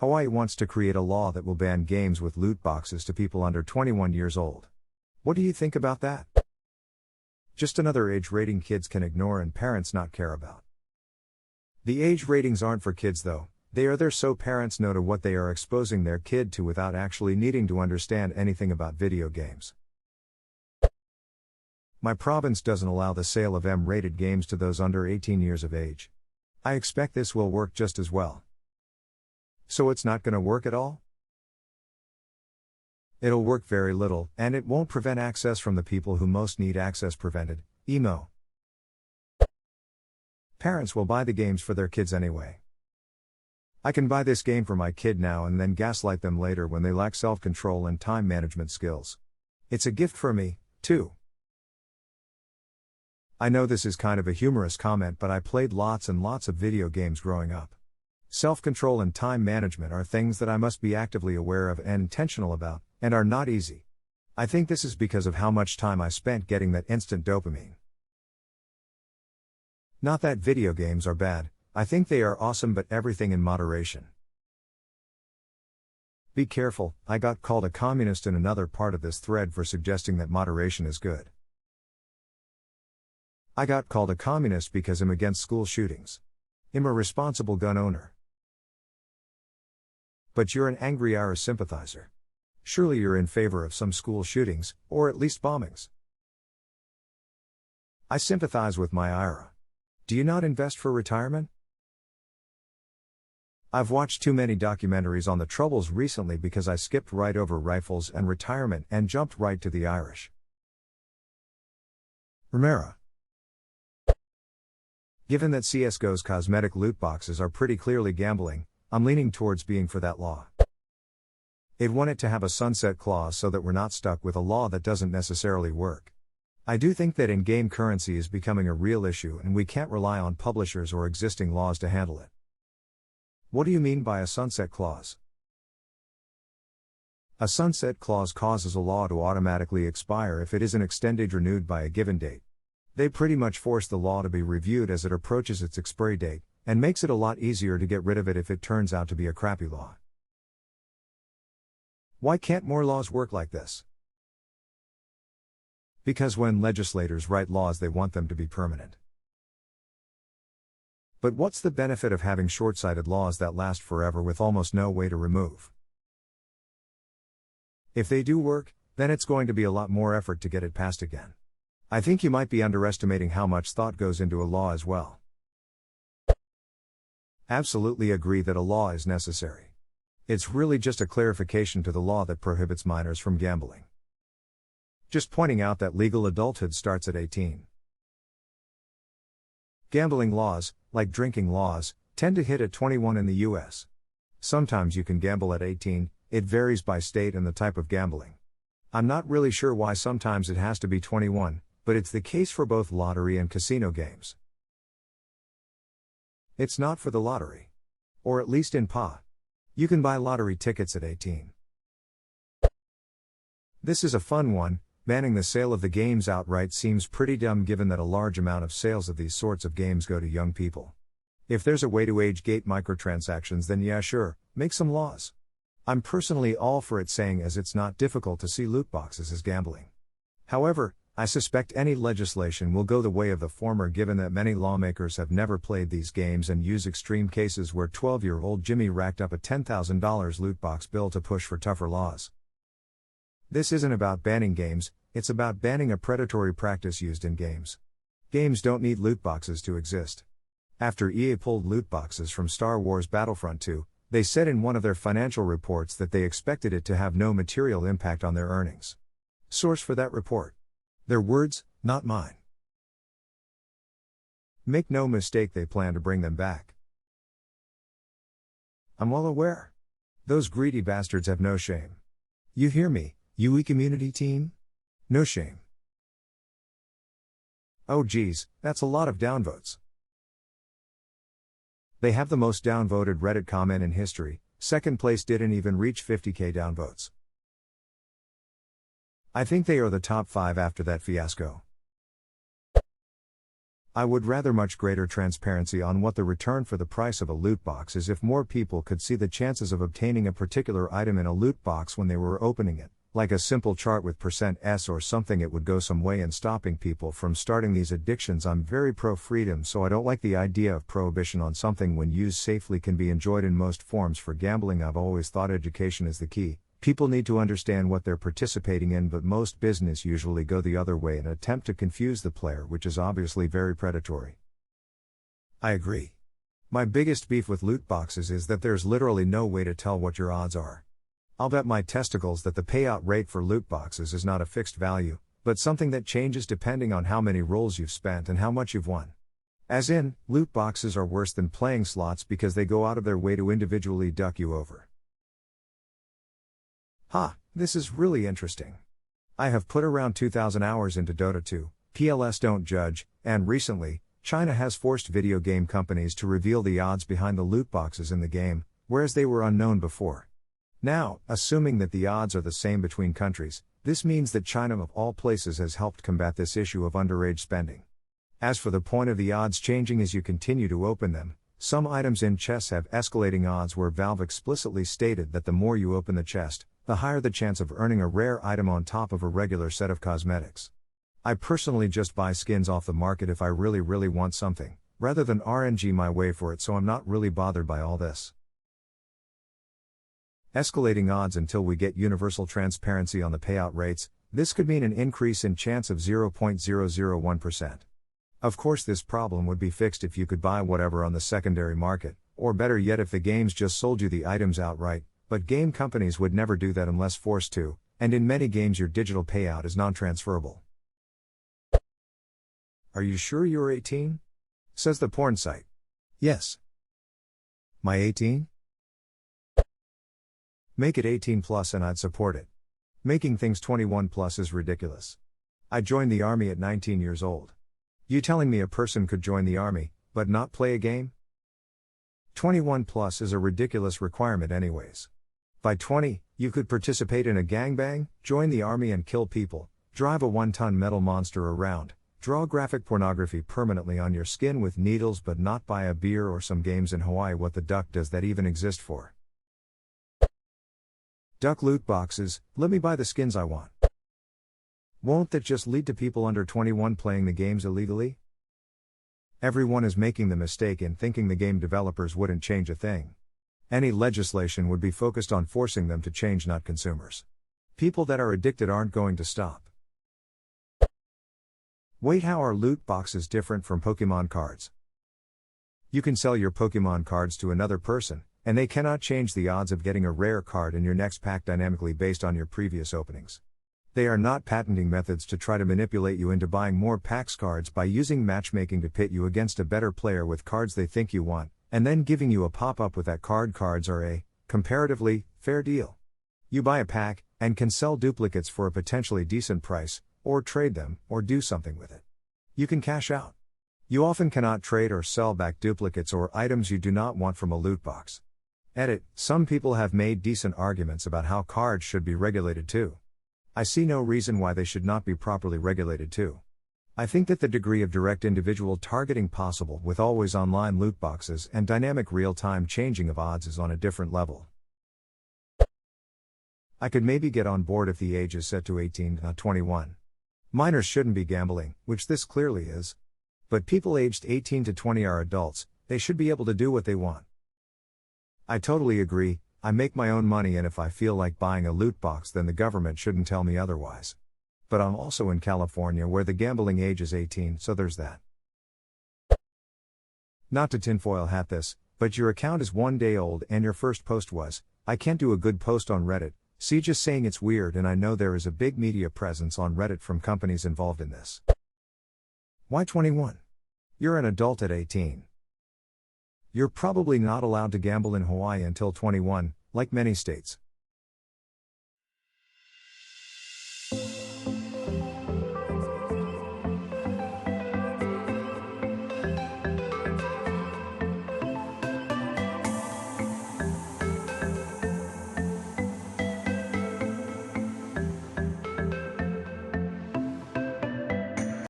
Hawaii wants to create a law that will ban games with loot boxes to people under 21 years old. What do you think about that? Just another age rating kids can ignore and parents not care about. The age ratings aren't for kids though, they are there so parents know to what they are exposing their kid to without actually needing to understand anything about video games. My province doesn't allow the sale of M-rated games to those under 18 years of age. I expect this will work just as well. So it's not gonna work at all? It'll work very little, and it won't prevent access from the people who most need access prevented, emo. Parents will buy the games for their kids anyway. I can buy this game for my kid now and then gaslight them later when they lack self-control and time management skills. It's a gift for me, too. I know this is kind of a humorous comment, but I played lots and lots of video games growing up. Self-control and time management are things that I must be actively aware of and intentional about, and are not easy. I think this is because of how much time I spent getting that instant dopamine. Not that video games are bad, I think they are awesome, but everything in moderation. Be careful, I got called a communist in another part of this thread for suggesting that moderation is good. I got called a communist because I'm against school shootings. I'm a responsible gun owner. But you're an angry IRA sympathizer. Surely you're in favor of some school shootings, or at least bombings. I sympathize with my IRA. Do you not invest for retirement? I've watched too many documentaries on the Troubles recently because I skipped right over rifles and retirement and jumped right to the Irish. Romero. Given that CSGO's cosmetic loot boxes are pretty clearly gambling, I'm leaning towards being for that law. I'd want it to have a sunset clause so that we're not stuck with a law that doesn't necessarily work. I do think that in-game currency is becoming a real issue and we can't rely on publishers or existing laws to handle it. What do you mean by a sunset clause? A sunset clause causes a law to automatically expire if it isn't extended or renewed by a given date. They pretty much force the law to be reviewed as it approaches its expiry date, and makes it a lot easier to get rid of it if it turns out to be a crappy law. Why can't more laws work like this? Because when legislators write laws, they want them to be permanent. But what's the benefit of having short-sighted laws that last forever with almost no way to remove? If they do work, then it's going to be a lot more effort to get it passed again. I think you might be underestimating how much thought goes into a law as well. Absolutely agree that a law is necessary. It's really just a clarification to the law that prohibits minors from gambling. Just pointing out that legal adulthood starts at 18. Gambling laws, like drinking laws, tend to hit at 21 in the US. Sometimes you can gamble at 18, it varies by state and the type of gambling. I'm not really sure why sometimes it has to be 21, but it's the case for both lottery and casino games. It's not for the lottery. Or at least in PA. You can buy lottery tickets at 18. This is a fun one. Banning the sale of the games outright seems pretty dumb given that a large amount of sales of these sorts of games go to young people. If there's a way to age-gate microtransactions, then yeah, sure, make some laws. I'm personally all for it, saying as it's not difficult to see loot boxes as gambling. However, I suspect any legislation will go the way of the former, given that many lawmakers have never played these games and use extreme cases where 12-year-old Jimmy racked up a $10,000 loot box bill to push for tougher laws. This isn't about banning games, it's about banning a predatory practice used in games. Games don't need loot boxes to exist. After EA pulled loot boxes from Star Wars Battlefront 2, they said in one of their financial reports that they expected it to have no material impact on their earnings. Source for that report. Their words, not mine. Make no mistake, they plan to bring them back. I'm well aware. Those greedy bastards have no shame. You hear me, UE community team? No shame. Oh geez, that's a lot of downvotes. They have the most downvoted Reddit comment in history. Second place didn't even reach 50k downvotes. I think they are the top 5 after that fiasco. I would rather much greater transparency on what the return for the price of a loot box is if more people could see the chances of obtaining a particular item in a loot box when they were opening it, like a simple chart with %s or something. It would go some way in stopping people from starting these addictions. I'm very pro-freedom, so I don't like the idea of prohibition on something when used safely can be enjoyed in most forms. For gambling, I've always thought education is the key. People need to understand what they're participating in, but most business usually go the other way and attempt to confuse the player, which is obviously very predatory. I agree. My biggest beef with loot boxes is that there's literally no way to tell what your odds are. I'll bet my testicles that the payout rate for loot boxes is not a fixed value, but something that changes depending on how many rolls you've spent and how much you've won. As in, loot boxes are worse than playing slots because they go out of their way to individually duck you over. This is really interesting. I have put around 2,000 hours into Dota 2, PLS don't judge, and recently, China has forced video game companies to reveal the odds behind the loot boxes in the game, whereas they were unknown before. Now, assuming that the odds are the same between countries, this means that China of all places has helped combat this issue of underage spending. As for the point of the odds changing as you continue to open them, some items in chests have escalating odds where Valve explicitly stated that the more you open the chest, the higher the chance of earning a rare item on top of a regular set of cosmetics. I personally just buy skins off the market if I really want something, rather than RNG my way for it, so I'm not really bothered by all this escalating odds until we get universal transparency on the payout rates. This could mean an increase in chance of 0.001%. Of course, this problem would be fixed if you could buy whatever on the secondary market, or better yet if the games just sold you the items outright, but game companies would never do that unless forced to, and in many games your digital payout is non-transferable. Are you sure you're 18? Says the porn site. Yes. My 18? Make it 18 plus and I'd support it. Making things 21 plus is ridiculous. I joined the army at 19 years old. You telling me a person could join the army, but not play a game? 21 plus is a ridiculous requirement anyways. By 20, you could participate in a gangbang, join the army and kill people, drive a 1-ton metal monster around, draw graphic pornography permanently on your skin with needles but not buy a beer or some games in Hawaii. What the duck does that even exist for? Duck loot boxes, let me buy the skins I want. Won't that just lead to people under 21 playing the games illegally? Everyone is making the mistake in thinking the game developers wouldn't change a thing. Any legislation would be focused on forcing them to change, not consumers. People that are addicted aren't going to stop. Wait, how are loot boxes different from Pokemon cards? You can sell your Pokemon cards to another person, and they cannot change the odds of getting a rare card in your next pack dynamically based on your previous openings. They are not patenting methods to try to manipulate you into buying more packs cards by using matchmaking to pit you against a better player with cards they think you want, and then giving you a pop-up with that card. Cards are a, comparatively, fair deal. You buy a pack, and can sell duplicates for a potentially decent price, or trade them, or do something with it. You can cash out. You often cannot trade or sell back duplicates or items you do not want from a loot box. Edit, some people have made decent arguments about how cards should be regulated too. I see no reason why they should not be properly regulated too. I think that the degree of direct individual targeting possible with always online loot boxes and dynamic real-time changing of odds is on a different level. I could maybe get on board if the age is set to 18, not 21. Minors shouldn't be gambling, which this clearly is. But people aged 18 to 20 are adults, they should be able to do what they want. I totally agree, I make my own money, and if I feel like buying a loot box then the government shouldn't tell me otherwise. But I'm also in California where the gambling age is 18, so there's that. Not to tinfoil hat this, but your account is 1 day old and your first post was, I can't do a good post on Reddit, see, just saying it's weird, and I know there is a big media presence on Reddit from companies involved in this. Why 21? You're an adult at 18. You're probably not allowed to gamble in Hawaii until 21, like many states.